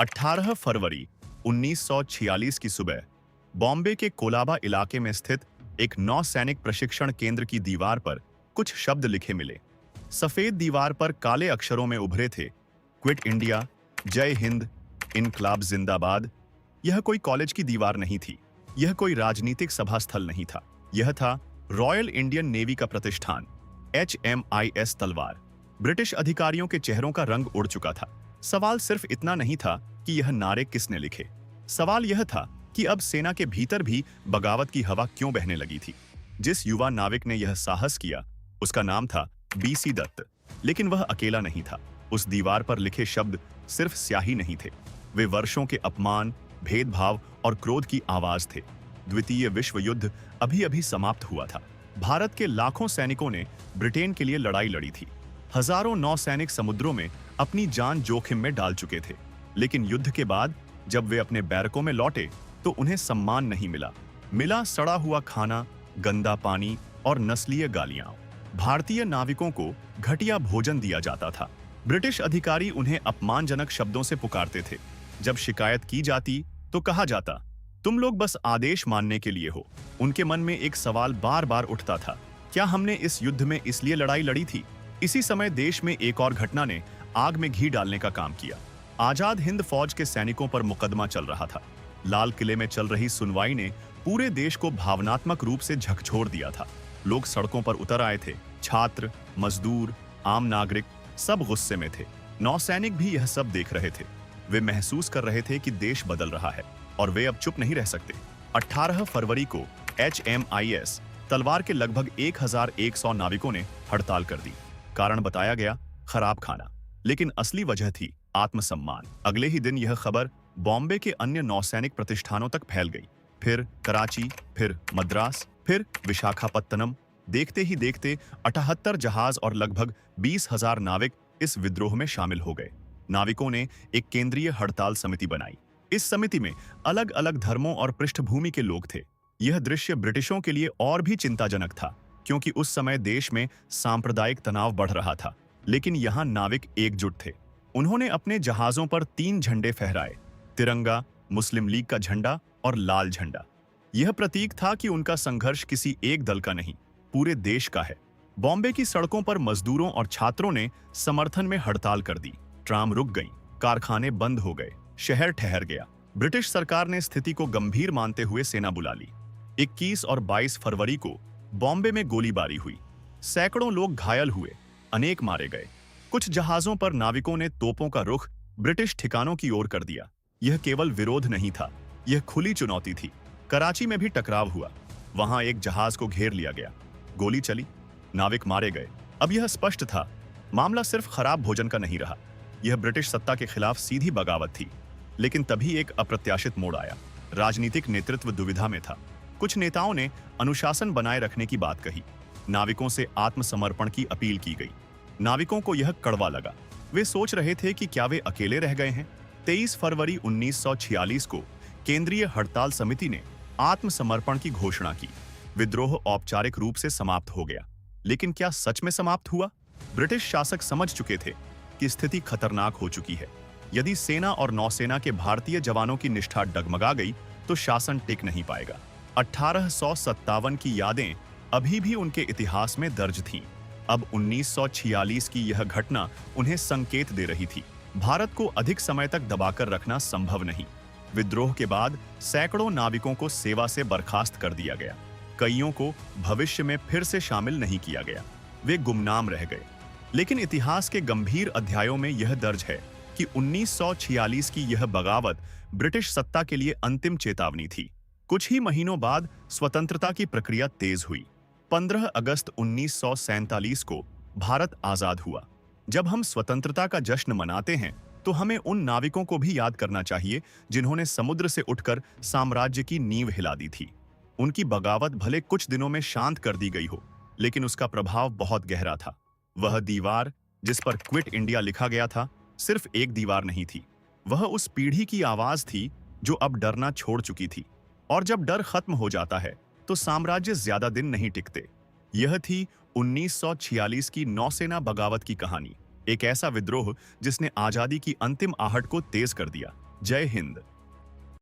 18 फरवरी 1946 की सुबह बॉम्बे के कोलाबा इलाके में स्थित एक नौसैनिक प्रशिक्षण केंद्र की दीवार पर कुछ शब्द लिखे मिले। सफेद दीवार पर काले अक्षरों में उभरे थे, क्विट इंडिया, जय हिंद, इनकलाब जिंदाबाद। यह कोई कॉलेज की दीवार नहीं थी, यह कोई राजनीतिक सभा स्थल नहीं था। यह था रॉयल इंडियन नेवी का प्रतिष्ठान, HMIS तलवार। ब्रिटिश अधिकारियों के चेहरों का रंग उड़ चुका था। सवाल सिर्फ इतना नहीं था कि यह नारे किसने लिखे, सवाल यह था कि अब सेना के भीतर भी बगावत की हवा क्यों बहने लगी थी। जिस युवा नाविक ने यह साहस किया, उसका नाम था BC दत्त। लेकिन वह अकेला नहीं था। उस दीवार पर लिखे शब्द सिर्फ स्याही नहीं थे, वे वर्षों के अपमान, भेदभाव और क्रोध की आवाज थे। द्वितीय विश्व युद्ध अभी अभी समाप्त हुआ था। भारत के लाखों सैनिकों ने ब्रिटेन के लिए लड़ाई लड़ी थी। हजारों नौसैनिक समुद्रों में अपनी जान जोखिम में डाल चुके थे। लेकिन युद्ध के बाद जब वे अपने बैरकों में लौटे तो उन्हें सम्मान नहीं मिला सड़ा हुआ खाना, गंदा पानी और नस्लीय गालियां। भारतीय नाविकों को घटिया भोजन दिया जाता था। ब्रिटिश अधिकारी उन्हें अपमानजनक शब्दों से पुकारते थे। जब शिकायत की जाती तो कहा जाता, तुम लोग बस आदेश मानने के लिए हो। उनके मन में एक सवाल बार बार उठता था, क्या हमने इस युद्ध में इसलिए लड़ाई लड़ी थी? इसी समय देश में एक और घटना ने आग में घी डालने का काम किया। आजाद हिंद फौज के सैनिकों पर मुकदमा चल रहा था। लाल किले में चल रही सुनवाई ने पूरे देश को भावनात्मक रूप से झकझोर दिया था। लोग सड़कों पर उतर आए थे। छात्र, मजदूर, आम नागरिक सब गुस्से में थे। नौसैनिक भी यह सब देख रहे थे। वे महसूस कर रहे थे कि देश बदल रहा है और वे अब चुप नहीं रह सकते। 18 फरवरी को HMIS तलवार के लगभग 1100 नाविकों ने हड़ताल कर दी। कारण बताया गया, खराब खाना, लेकिन असली वजह थी आत्मसम्मान। अगले ही दिन यह खबर बॉम्बे के अन्य नौसैनिक प्रतिष्ठानों तक फैल गई। फिर कराची, फिर मद्रास, फिर विशाखापत्तनम। देखते ही देखते 78 जहाज और लगभग 20,000 नाविक इस विद्रोह में शामिल हो गए। नाविकों ने एक केंद्रीय हड़ताल समिति बनाई। इस समिति में अलग अलग धर्मों और पृष्ठभूमि के लोग थे। यह दृश्य ब्रिटिशों के लिए और भी चिंताजनक था, क्योंकि उस समय देश में सांप्रदायिक तनाव बढ़ रहा था। लेकिन यहाँ नाविक एकजुट थे। उन्होंने अपने जहाजों पर 3 झंडे फहराए, तिरंगा, मुस्लिम लीग का झंडा और लाल झंडा। यह प्रतीक था कि उनका संघर्ष किसी एक दल का नहीं, पूरे देश का है। बॉम्बे की सड़कों पर मजदूरों और छात्रों ने समर्थन में हड़ताल कर दी। ट्राम रुक गई, कारखाने बंद हो गए, शहर ठहर गया। ब्रिटिश सरकार ने स्थिति को गंभीर मानते हुए सेना बुला ली। 21 और 22 फरवरी को बॉम्बे में गोलीबारी हुई। सैकड़ों लोग घायल हुए, अनेक मारे गए। कुछ जहाजों पर नाविकों ने तोपों का रुख ब्रिटिश ठिकानों की ओर कर दिया। यह केवल विरोध नहीं था, यह खुली चुनौती थी। कराची में भी टकराव हुआ। वहां एक जहाज को घेर लिया गया, गोली चली, नाविक मारे गए। अब यह स्पष्ट था, मामला सिर्फ खराब भोजन का नहीं रहा, यह ब्रिटिश सत्ता के खिलाफ सीधी बगावत थी। लेकिन तभी एक अप्रत्याशित मोड़ आया। राजनीतिक नेतृत्व दुविधा में था। कुछ नेताओं ने अनुशासन बनाए रखने की बात कही। नाविकों से आत्मसमर्पण की अपील की गई। नाविकों को यह कड़वा लगा। वे सोच रहे थे कि क्या वे अकेले रह गए हैं। 23 फरवरी 1946 को केंद्रीय हड़ताल समिति ने आत्मसमर्पण की घोषणा की। विद्रोह औपचारिक रूप से समाप्त हो गया। लेकिन क्या सच में समाप्त हुआ? ब्रिटिश शासक समझ चुके थे कि स्थिति खतरनाक हो चुकी है। यदि सेना और नौसेना के भारतीय जवानों की निष्ठा डगमगा गई तो शासन टिक नहीं पाएगा। 1857 की यादें अभी भी उनके इतिहास में दर्ज थीं। अब 1946 की यह घटना उन्हें संकेत दे रही थी। भारत को अधिक समय तक दबाकर रखना संभव नहीं। विद्रोह के बाद सैकड़ों नाविकों को सेवा से बर्खास्त कर दिया गया। कईयों को भविष्य में फिर से शामिल नहीं किया गया। वे गुमनाम रह गए। लेकिन इतिहास के गंभीर अध्यायों में यह दर्ज है कि 1946 की यह बगावत ब्रिटिश सत्ता के लिए अंतिम चेतावनी थी। कुछ ही महीनों बाद स्वतंत्रता की प्रक्रिया तेज हुई। 15 अगस्त 1947 को भारत आजाद हुआ। जब हम स्वतंत्रता का जश्न मनाते हैं तो हमें उन नाविकों को भी याद करना चाहिए जिन्होंने समुद्र से उठकर साम्राज्य की नींव हिला दी थी। उनकी बगावत भले कुछ दिनों में शांत कर दी गई हो, लेकिन उसका प्रभाव बहुत गहरा था। वह दीवार जिस पर क्विट इंडिया लिखा गया था, सिर्फ एक दीवार नहीं थी। वह उस पीढ़ी की आवाज थी जो अब डरना छोड़ चुकी थी। और जब डर खत्म हो जाता है तो साम्राज्य ज्यादा दिन नहीं टिकते। यह थी 1946 की नौसेना बगावत की कहानी। एक ऐसा विद्रोह जिसने आजादी की अंतिम आहट को तेज कर दिया, जय हिंद।